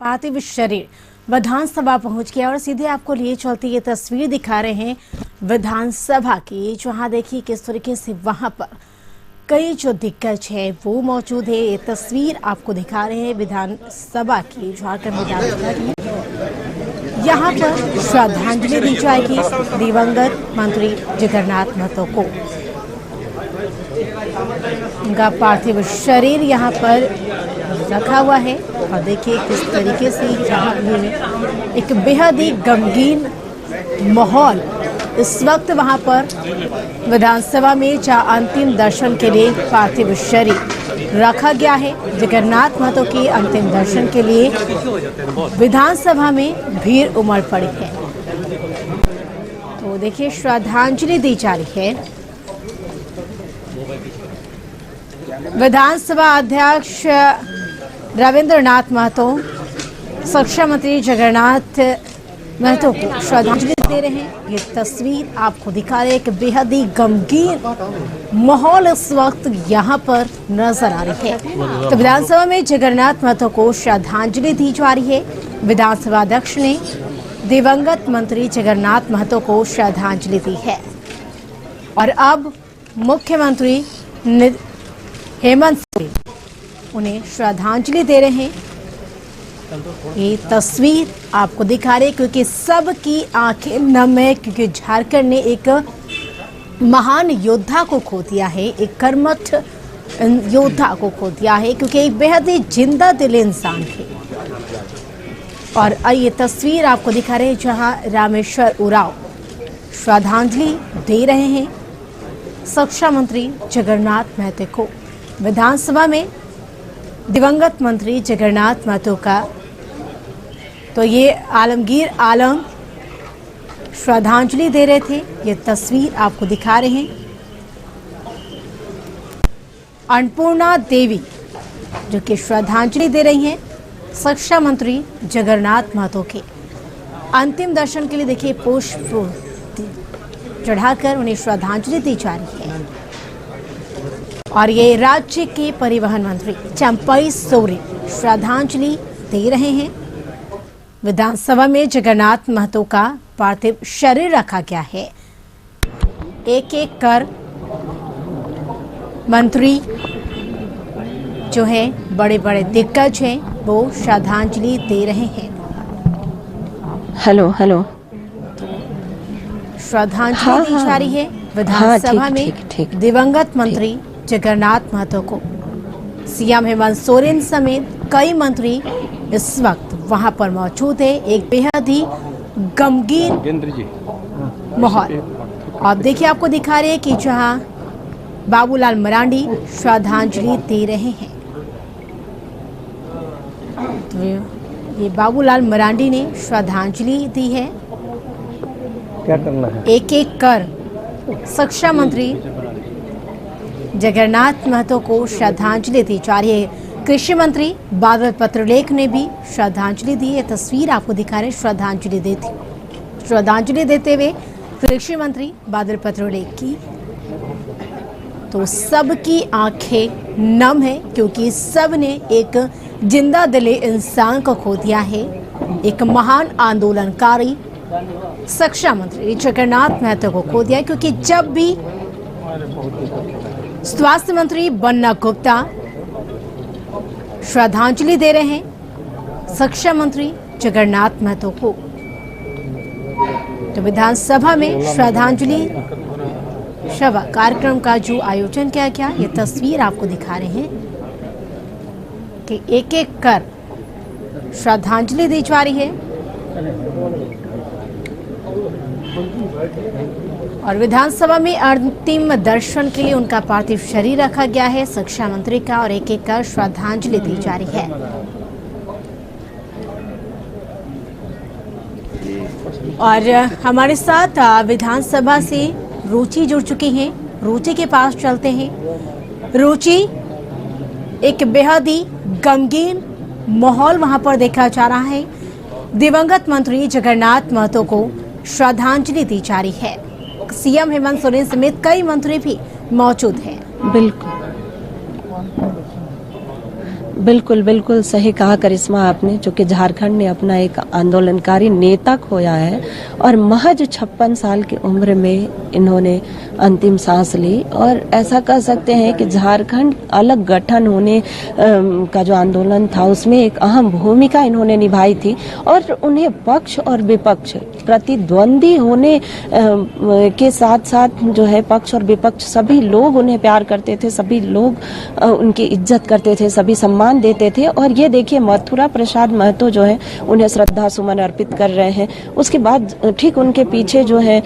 पार्थिव शरीर विधानसभा पहुंच गया और सीधे आपको लिए चलती ये तस्वीर दिखा रहे हैं विधानसभा की, जहां देखिए किस तरीके से वहां पर कई जो दिग्गज है वो मौजूद है। ये तस्वीर आपको दिखा रहे हैं विधानसभा की, झारखंड विधानसभा की। यहाँ पर श्रद्धांजलि दी जाएगी दिवंगत मंत्री जगन्नाथ महतो को। उनका पार्थिव शरीर यहाँ पर रखा हुआ है और देखिए किस तरीके से यहाँ एक बेहद ही गमगीन माहौल इस वक्त वहां पर विधानसभा में जहाँ अंतिम दर्शन के लिए पार्थिव शरीर रखा गया है। जगन्नाथ महतो के अंतिम दर्शन के लिए विधानसभा में भीड़ उमड़ पड़ी है। तो देखिए श्रद्धांजलि दी जा रही है। विधानसभा अध्यक्ष रविंद्रनाथ महतो शिक्षा मंत्री जगन्नाथ महतो को श्रद्धांजलि दे रहे हैं। ये तस्वीर आपको दिखा रहे हैं कि बेहद ही गमगीन माहौल इस वक्त यहाँ पर नजर आ रही है। तो विधानसभा में जगन्नाथ महतो को श्रद्धांजलि दी जा रही है। विधानसभा अध्यक्ष ने दिवंगत मंत्री जगन्नाथ महतो को श्रद्धांजलि दी है और अब मुख्यमंत्री हेमंत सोरेन उन्हें श्रद्धांजलि दे रहे हैं। ये तस्वीर आपको दिखा रहे क्योंकि सबकी आंखें नम है, क्योंकि झारखंड ने एक महान योद्धा को खो दिया है, एक कर्मठ योद्धा को खो दिया है, क्योंकि एक बेहद ही जिंदा दिल इंसान थे। और ये तस्वीर आपको दिखा रहे जहां रामेश्वर उरांव श्रद्धांजलि दे रहे हैं शिक्षा मंत्री जगन्नाथ महतो को। विधानसभा में दिवंगत मंत्री जगन्नाथ महतो का तो ये आलमगीर आलम श्रद्धांजलि दे रहे थे। ये तस्वीर आपको दिखा रहे हैं। अन्नपूर्णा देवी जो कि श्रद्धांजलि दे रही हैं शिक्षा मंत्री जगन्नाथ महतो के अंतिम दर्शन के लिए। देखिए पुष्प चढ़ाकर उन्हें श्रद्धांजलि दी जा रही है। और ये राज्य के परिवहन मंत्री चंपई सोरेन श्रद्धांजलि दे रहे हैं। विधानसभा में जगन्नाथ महतो का पार्थिव शरीर रखा गया है। एक एक कर मंत्री जो है बड़े बड़े दिग्गज हैं वो श्रद्धांजलि दे रहे हैं। हेलो श्रद्धांजलि दी जा रही है विधानसभा में दिवंगत मंत्री जगन्नाथ महतो को। सीएम हेमंत सोरेन समेत कई मंत्री इस वक्त वहां पर मौजूद है। एक बेहद ही गमगीन माहौल। आप देखिए आपको दिखा रहे हैं कि जहां बाबूलाल मरांडी श्रद्धांजलि दे रहे हैं। तो ये बाबूलाल मरांडी ने श्रद्धांजलि दी है। क्या करना है? एक एक कर शिक्षा मंत्री जगन्नाथ महतो को श्रद्धांजलि दी जा रही है। कृषि मंत्री बादल पत्रलेख ने भी श्रद्धांजलि दी है। तस्वीर आपको दिखा रहे श्रद्धांजलि देते हुए कृषि मंत्री बादल पत्रलेख की। तो सबकी आंखें नम है क्योंकि सब ने एक जिंदा दिले इंसान को खो दिया है। एक महान आंदोलनकारी शिक्षा मंत्री जगन्नाथ महतो को खो दिया, क्योंकि जब भी स्वास्थ्य मंत्री बन्ना गुप्ता श्रद्धांजलि दे रहे हैं शिक्षा मंत्री जगन्नाथ महतो को। तो विधानसभा में श्रद्धांजलि सभा कार्यक्रम का जो आयोजन किया गया, ये तस्वीर आपको दिखा रहे हैं कि एक एक कर श्रद्धांजलि दी जा रही है। और विधानसभा में अंतिम दर्शन के लिए उनका पार्थिव शरीर रखा गया है शिक्षा मंत्री का और एक एक कर श्रद्धांजलि दी जा रही है। और हमारे साथ विधानसभा से रुचि जुड़ चुकी हैं। रुचि के पास चलते हैं। रुचि, एक बेहद ही गमगीन माहौल वहां पर देखा जा रहा है। दिवंगत मंत्री जगन्नाथ महतो को श्रद्धांजलि दी जा रही है। सीएम हेमंत सोरेन समेत कई मंत्री भी मौजूद हैं। बिल्कुल बिल्कुल सही कहा करिश्मा आपने, जो कि झारखंड ने अपना एक आंदोलनकारी नेता खोया है और महज 56 साल की उम्र में इन्होंने अंतिम सांस ली। और ऐसा कह सकते हैं कि झारखंड अलग गठन होने का जो आंदोलन था उसमें एक अहम भूमिका इन्होंने निभाई थी और उन्हें पक्ष और विपक्ष प्रतिद्वंदी होने के साथ साथ जो है पक्ष और विपक्ष सभी लोग उन्हें प्यार करते थे, सभी लोग उनकी इज्जत करते थे, सभी सम्मान देते थे। और ये देखिए मथुरा प्रसाद महतो जो है उन्हें श्रद्धा सुमन अर्पित कर रहे हैं। उसके बाद ठीक उनके पीछे जो है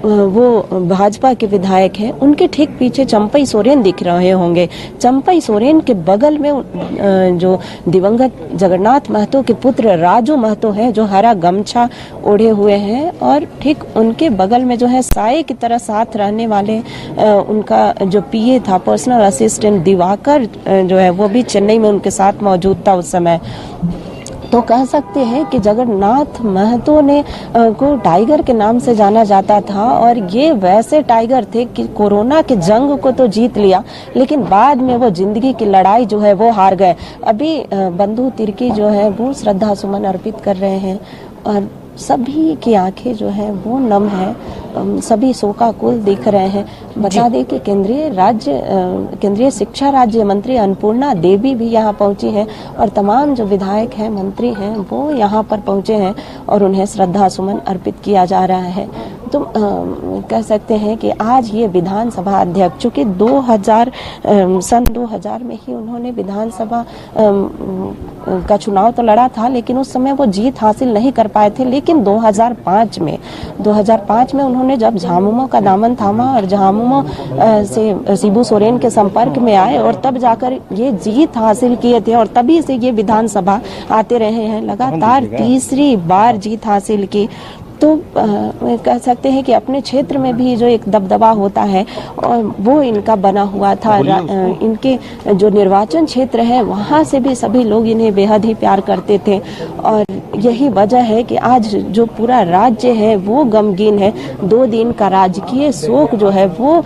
वो भाजपा के विधायक हैं, उनके ठीक पीछे चंपई सोरेन दिख रहे होंगे। चंपई सोरेन के बगल में जो दिवंगत जगन्नाथ महतो के पुत्र राजू महतो हैं, जो हरा गमछा ओढ़े हुए हैं, और ठीक उनके बगल में जो है साये की तरह साथ रहने वाले उनका जो पीए था, पर्सनल असिस्टेंट दिवाकर जो है वो भी चेन्नई में उनके साथ मौजूद था उस समय। तो कह सकते हैं कि जगन्नाथ महतो ने को टाइगर के नाम से जाना जाता था और ये वैसे टाइगर थे कि कोरोना के जंग को तो जीत लिया, लेकिन बाद में वो जिंदगी की लड़ाई जो है वो हार गए। अभी बंधु तिर्की जो है वो श्रद्धा सुमन अर्पित कर रहे हैं और सभी की आंखें जो है वो नम है, सभी शोकाकुल दिख रहे हैं। बता दें कि केंद्रीय शिक्षा राज्य मंत्री अन्नपूर्णा देवी भी यहाँ पहुंची हैं और तमाम जो विधायक हैं, मंत्री हैं, वो यहाँ पर पहुंचे हैं और उन्हें श्रद्धा सुमन अर्पित किया जा रहा है। तो कह सकते हैं कि आज ये विधानसभा अध्यक्ष, चूँकि सन 2000 में ही उन्होंने विधानसभा का चुनाव तो लड़ा था, लेकिन उस समय वो जीत हासिल नहीं कर पाए थे। लेकिन 2005 में उन्होंने जब झामुमो का दामन थामा और झामुमो से शिबू सोरेन के संपर्क में आए और तब जाकर ये जीत हासिल किए थे और तभी से ये विधानसभा आते रहे हैं। लगातार तीसरी बार जीत हासिल की। तो कह सकते हैं कि अपने क्षेत्र में भी जो एक दबदबा होता है और वो इनका बना हुआ था। इनके जो निर्वाचन क्षेत्र है वहाँ से भी सभी लोग इन्हें बेहद ही प्यार करते थे और यही वजह है कि आज जो पूरा राज्य है वो गमगीन है। 2 दिन का राजकीय शोक जो है वो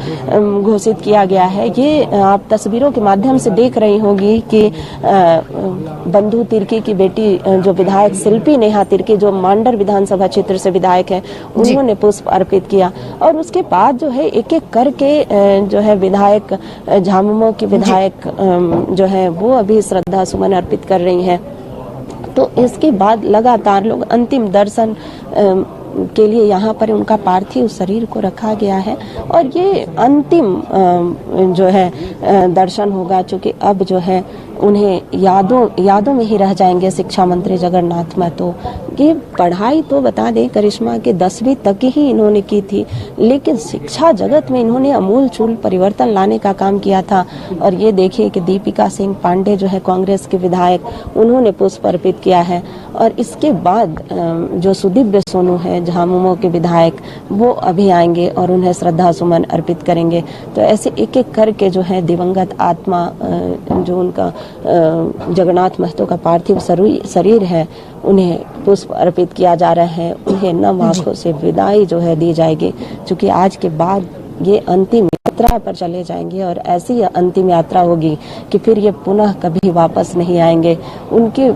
घोषित किया गया है। ये आप तस्वीरों के माध्यम से देख रही होंगी कि बंधु तिर्की की बेटी जो विधायक शिल्पी नेहा तिर्की, जो मांडर विधानसभा क्षेत्र से विधायक है, उन्होंने पुष्प अर्पित किया और उसके बाद जो है एक एक करके जो है विधायक झामुमो के विधायक जो है वो अभी श्रद्धा सुमन अर्पित कर रही हैं। तो इसके बाद लगातार लोग अंतिम दर्शन के लिए यहाँ पर उनका पार्थिव शरीर को रखा गया है और ये अंतिम जो है दर्शन होगा, चूँकि अब जो है उन्हें यादों में ही रह जाएंगे शिक्षा मंत्री जगन्नाथ महतो। ये पढ़ाई तो बता दें करिश्मा के 10वीं तक ही इन्होंने की थी, लेकिन शिक्षा जगत में इन्होंने अमूल चूल परिवर्तन लाने का काम किया था। और ये देखिए कि दीपिका सिंह पांडे जो है कांग्रेस के विधायक, उन्होंने पुष्प अर्पित किया है और इसके बाद जो सुदीव्य सोनू है झामुमो के विधायक, वो अभी आएंगे और उन्हें श्रद्धा सुमन अर्पित करेंगे। तो ऐसे एक एक करके जो है दिवंगत आत्मा जो उनका जगन्नाथ महतो का पार्थिव शरीर है उन्हें पुष्प अर्पित किया जा रहा है। उन्हें नम आंखों से विदाई जो है दी जाएगी, क्योंकि आज के बाद ये अंतिम यात्रा पर चले जाएंगे और ऐसी अंतिम यात्रा होगी कि फिर ये पुनः कभी वापस नहीं आएंगे। उनके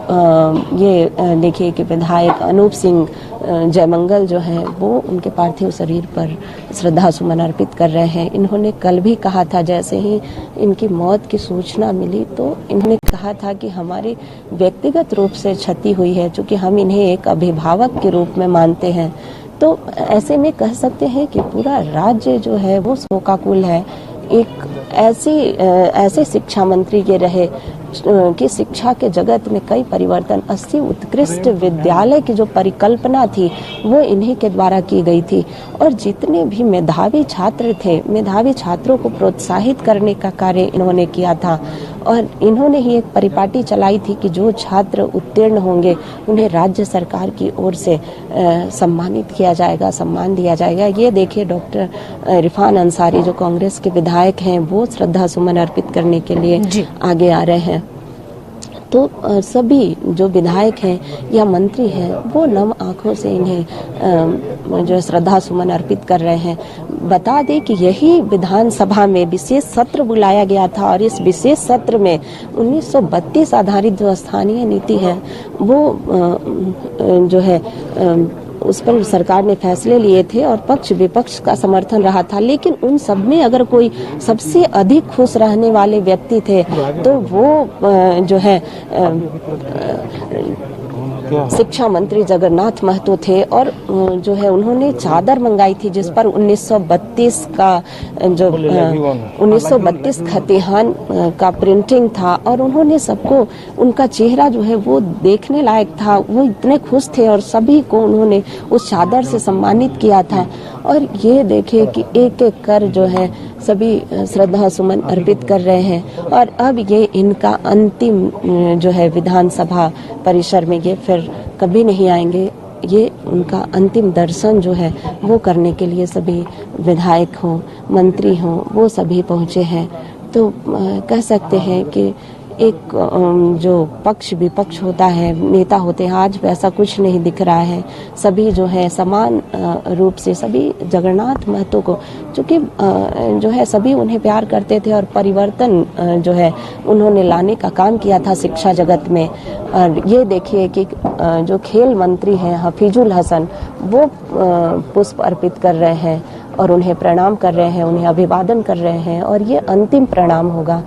ये देखिए कि विधायक अनूप सिंह जयमंगल जो है वो उनके पार्थिव शरीर पर श्रद्धा सुमन अर्पित कर रहे हैं। इन्होंने कल भी कहा था, जैसे ही इनकी मौत की सूचना मिली तो इन्होंने कहा था कि हमारे व्यक्तिगत रूप से क्षति हुई है, क्योंकि हम इन्हें एक अभिभावक के रूप में मानते हैं। तो ऐसे में कह सकते हैं कि पूरा राज्य जो है वो शोकाकुल है। एक ऐसे शिक्षा मंत्री ये रहे कि शिक्षा के जगत में कई परिवर्तन, 80 उत्कृष्ट विद्यालय की जो परिकल्पना थी वो इन्हीं के द्वारा की गई थी और जितने भी मेधावी छात्र थे, मेधावी छात्रों को प्रोत्साहित करने का कार्य इन्होंने किया था और इन्होंने ही एक परिपाटी चलाई थी कि जो छात्र उत्तीर्ण होंगे उन्हें राज्य सरकार की ओर से सम्मानित किया जाएगा, सम्मान दिया जाएगा। ये देखिए डॉक्टर इरफान अंसारी जो कांग्रेस के विधायक हैं वो श्रद्धा सुमन अर्पित करने के लिए आगे आ रहे हैं। तो सभी जो विधायक हैं या मंत्री हैं वो नम आंखों से इन्हें जो श्रद्धा सुमन अर्पित कर रहे हैं। बता दें कि यही विधानसभा में विशेष सत्र बुलाया गया था और इस विशेष सत्र में 1932 आधारित जो स्थानीय नीति है वो जो है उस पर सरकार ने फैसले लिए थे और पक्ष विपक्ष का समर्थन रहा था। लेकिन उन सब में अगर कोई सबसे अधिक खुश रहने वाले व्यक्ति थे तो वो जो है शिक्षा मंत्री जगन्नाथ महतो थे। और जो है उन्होंने चादर मंगाई थी जिस पर 1932 का जो 1932 खतिहान का प्रिंटिंग था और उन्होंने सबको, उनका चेहरा जो है वो देखने लायक था, वो इतने खुश थे और सभी को उन्होंने उस चादर से सम्मानित किया था। और ये देखिए कि एक एक कर जो है सभी श्रद्धा सुमन अर्पित कर रहे हैं और अब ये इनका अंतिम जो है विधानसभा परिसर में ये फिर कभी नहीं आएंगे। ये उनका अंतिम दर्शन जो है वो करने के लिए सभी विधायक हों, मंत्री हों, वो सभी पहुंचे हैं। तो कह सकते हैं कि एक जो पक्ष विपक्ष होता है, नेता होते हैं, आज वैसा कुछ नहीं दिख रहा है। सभी जो है समान रूप से सभी जगन्नाथ महतो को, चूँकि जो है सभी उन्हें प्यार करते थे और परिवर्तन जो है उन्होंने लाने का काम किया था शिक्षा जगत में। और ये देखिए कि जो खेल मंत्री हैं हफीजुल हसन, वो पुष्प अर्पित कर रहे हैं और उन्हें प्रणाम कर रहे हैं, उन्हें अभिवादन कर रहे हैं। और ये अंतिम प्रणाम होगा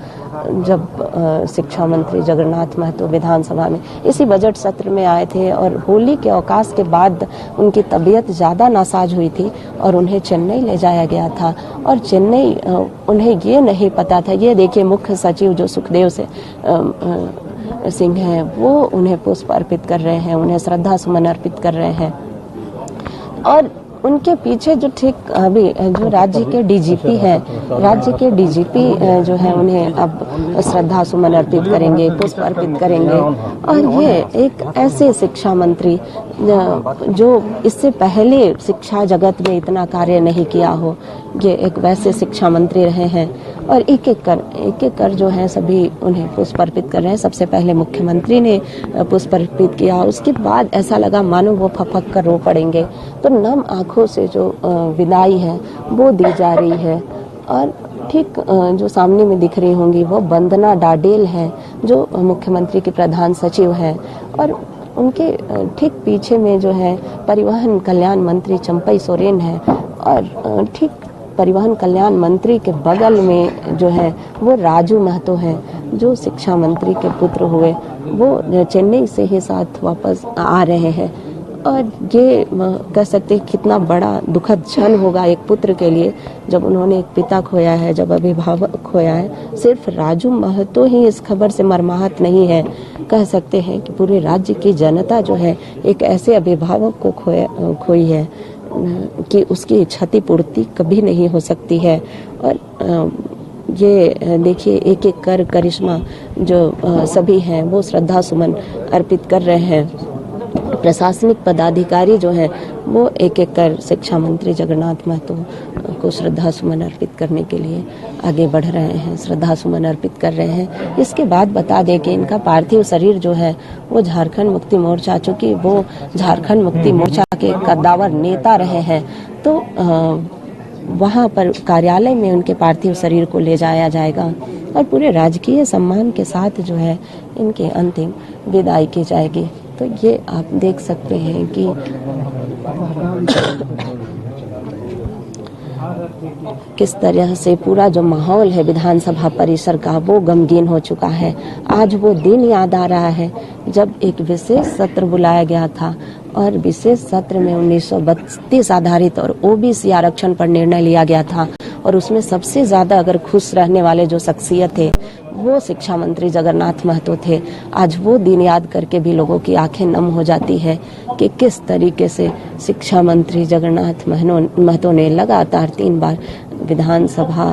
जब शिक्षा मंत्री जगन्नाथ महतो विधानसभा में इसी बजट सत्र में आए थे और होली के अवकाश के बाद उनकी तबीयत ज़्यादा नासाज हुई थी और उन्हें चेन्नई ले जाया गया था। और चेन्नई उन्हें ये नहीं पता था, ये देखिए मुख्य सचिव जो सुखदेव सिंह हैं वो उन्हें पुष्प अर्पित कर रहे हैं, उन्हें श्रद्धा सुमन अर्पित कर रहे हैं। और उनके पीछे जो ठीक अभी जो राज्य के डीजीपी हैं, राज्य के डीजीपी जो है उन्हें अब श्रद्धा सुमन अर्पित करेंगे, पुष्प अर्पित करेंगे। और ये एक ऐसे शिक्षा मंत्री जो इससे पहले शिक्षा जगत में इतना कार्य नहीं किया हो, ये एक वैसे शिक्षा मंत्री रहे हैं। और एक एक कर जो है सभी उन्हें पुष्प अर्पित कर रहे हैं। सबसे पहले मुख्यमंत्री ने पुष्प अर्पित किया, उसके बाद ऐसा लगा मानो वो फपक कर रो पड़ेंगे। तो नम आंखों से जो विदाई है वो दी जा रही है। और ठीक जो सामने में दिख रही होंगी वो वंदना डाडेल है जो मुख्यमंत्री की प्रधान सचिव है। और उनके ठीक पीछे में जो है परिवहन कल्याण मंत्री चंपई सोरेन है। और ठीक परिवहन कल्याण मंत्री के बगल में जो है वो राजू महतो हैं जो शिक्षा मंत्री के पुत्र हुए, वो चेन्नई से ही साथ वापस आ रहे हैं। और ये कह सकते हैं कितना बड़ा दुखद क्षण होगा एक पुत्र के लिए जब उन्होंने एक पिता खोया है, जब अभिभावक खोया है। सिर्फ राजू महतो ही इस खबर से मर्माहत नहीं है, कह सकते हैं कि पूरे राज्य की जनता जो है एक ऐसे अभिभावक को खोई है कि उसकी क्षतिपूर्ति कभी नहीं हो सकती है। और ये देखिए एक एक कर करिश्मा जो सभी हैं वो श्रद्धा सुमन अर्पित कर रहे हैं। प्रशासनिक पदाधिकारी जो हैं वो एक एक कर शिक्षा मंत्री जगन्नाथ महतो को श्रद्धा सुमन अर्पित करने के लिए आगे बढ़ रहे हैं, श्रद्धा सुमन अर्पित कर रहे हैं। इसके बाद बता दें कि इनका पार्थिव शरीर जो है वो झारखंड मुक्ति मोर्चा, चूँकि वो झारखंड मुक्ति मोर्चा के कद्दावर नेता रहे हैं, तो वहाँ पर कार्यालय में उनके पार्थिव शरीर को ले जाया जाएगा और पूरे राजकीय सम्मान के साथ जो है इनके अंतिम विदाई की जाएगी। तो ये आप देख सकते हैं कि किस तरह से पूरा जो माहौल है विधानसभा परिसर का वो गमगीन हो चुका है। आज वो दिन याद आ रहा है जब एक विशेष सत्र बुलाया गया था और विशेष सत्र में 1932 आधारित और ओबीसी आरक्षण पर निर्णय लिया गया था। और उसमें सबसे ज्यादा अगर खुश रहने वाले जो शख्सियत थे वो शिक्षा मंत्री जगन्नाथ महतो थे। आज वो दिन याद करके भी लोगों की आंखें नम हो जाती है कि किस तरीके से शिक्षा मंत्री जगन्नाथ महतो ने लगातार 3 बार विधानसभा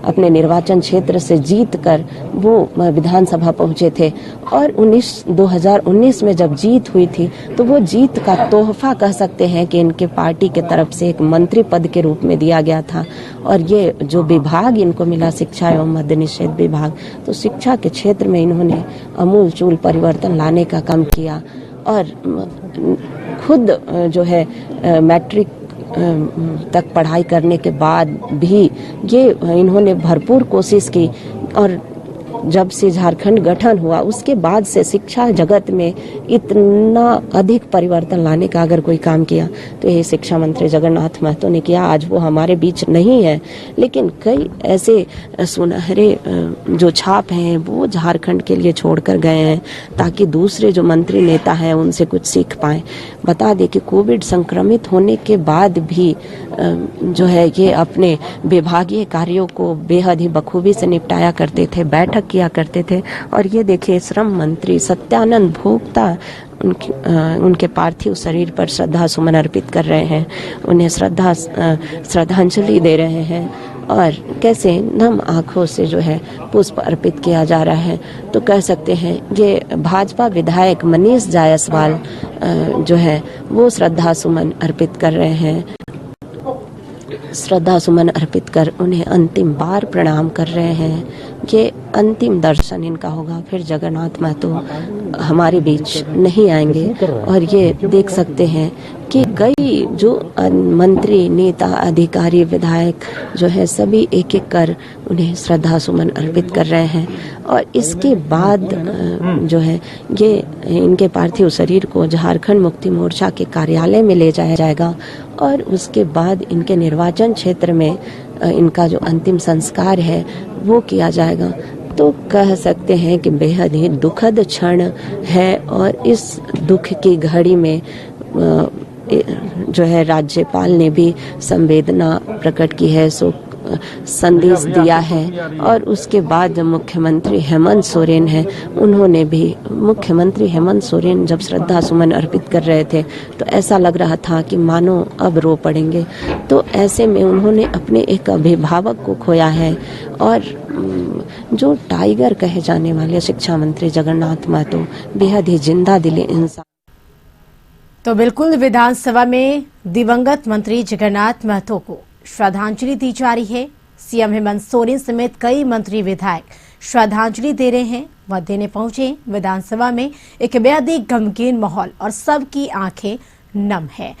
अपने निर्वाचन क्षेत्र से जीत कर वो विधानसभा पहुंचे थे। और 2019 में जब जीत हुई थी तो वो जीत का तोहफा कह सकते हैं कि इनके पार्टी के तरफ से एक मंत्री पद के रूप में दिया गया था। और ये जो विभाग इनको मिला शिक्षा एवं मद्य निषेध विभाग, तो शिक्षा के क्षेत्र में इन्होंने अमूलचूल परिवर्तन लाने का काम किया। और खुद जो है मैट्रिक तक पढ़ाई करने के बाद भी ये इन्होंने भरपूर कोशिश की और जब से झारखंड गठन हुआ उसके बाद से शिक्षा जगत में इतना अधिक परिवर्तन लाने का अगर कोई काम किया तो ये शिक्षा मंत्री जगन्नाथ महतो ने किया। आज वो हमारे बीच नहीं है, लेकिन कई ऐसे सुनहरे जो छाप हैं वो झारखंड के लिए छोड़कर गए हैं ताकि दूसरे जो मंत्री नेता हैं उनसे कुछ सीख पाएं। बता दें कि कोविड संक्रमित होने के बाद भी जो है ये अपने विभागीय कार्यों को बेहद ही बखूबी से निपटाया करते थे, बैठक किया करते थे। और ये देखिए श्रम मंत्री सत्यानंद भोक्ता उनके पार्थिव शरीर पर श्रद्धा सुमन अर्पित कर रहे हैं, उन्हें श्रद्धांजलि दे रहे हैं और कैसे नम आंखों से जो है पुष्प अर्पित किया जा रहा है। तो कह सकते हैं ये भाजपा विधायक मनीष जायसवाल जो है वो श्रद्धा सुमन अर्पित कर रहे हैं, श्रद्धा सुमन अर्पित कर उन्हें अंतिम बार प्रणाम कर रहे हैं। ये अंतिम दर्शन इनका होगा, फिर जगन्नाथ महतो हमारे बीच नहीं आएंगे। और ये देख सकते हैं कि कई जो मंत्री नेता अधिकारी विधायक जो है सभी एक एक कर उन्हें श्रद्धा सुमन अर्पित कर रहे हैं। और इसके बाद जो है ये इनके पार्थिव शरीर को झारखंड मुक्ति मोर्चा के कार्यालय में ले जाया जाएगा और उसके बाद इनके निर्वाचन क्षेत्र में इनका जो अंतिम संस्कार है वो किया जाएगा। तो कह सकते हैं कि बेहद ही दुखद क्षण है और इस दुख की घड़ी में जो है राज्यपाल ने भी संवेदना प्रकट की है, सो संदेश दिया है। और उसके बाद मुख्यमंत्री हेमंत सोरेन है, उन्होंने भी मुख्यमंत्री हेमंत सोरेन जब श्रद्धा सुमन अर्पित कर रहे थे तो ऐसा लग रहा था कि मानो अब रो पड़ेंगे। तो ऐसे में उन्होंने अपने एक अभिभावक को खोया है और जो टाइगर कहे जाने वाले शिक्षा मंत्री जगन्नाथ महतो बेहद ही जिंदा दिली इंसान। तो बिल्कुल विधानसभा में दिवंगत मंत्री जगन्नाथ महतो को श्रद्धांजलि दी जा रही है। सीएम हेमंत सोरेन समेत कई मंत्री विधायक श्रद्धांजलि दे रहे हैं, वह देने पहुंचे विधानसभा में। एक बेहद ही गमगीन माहौल और सबकी आंखें नम है।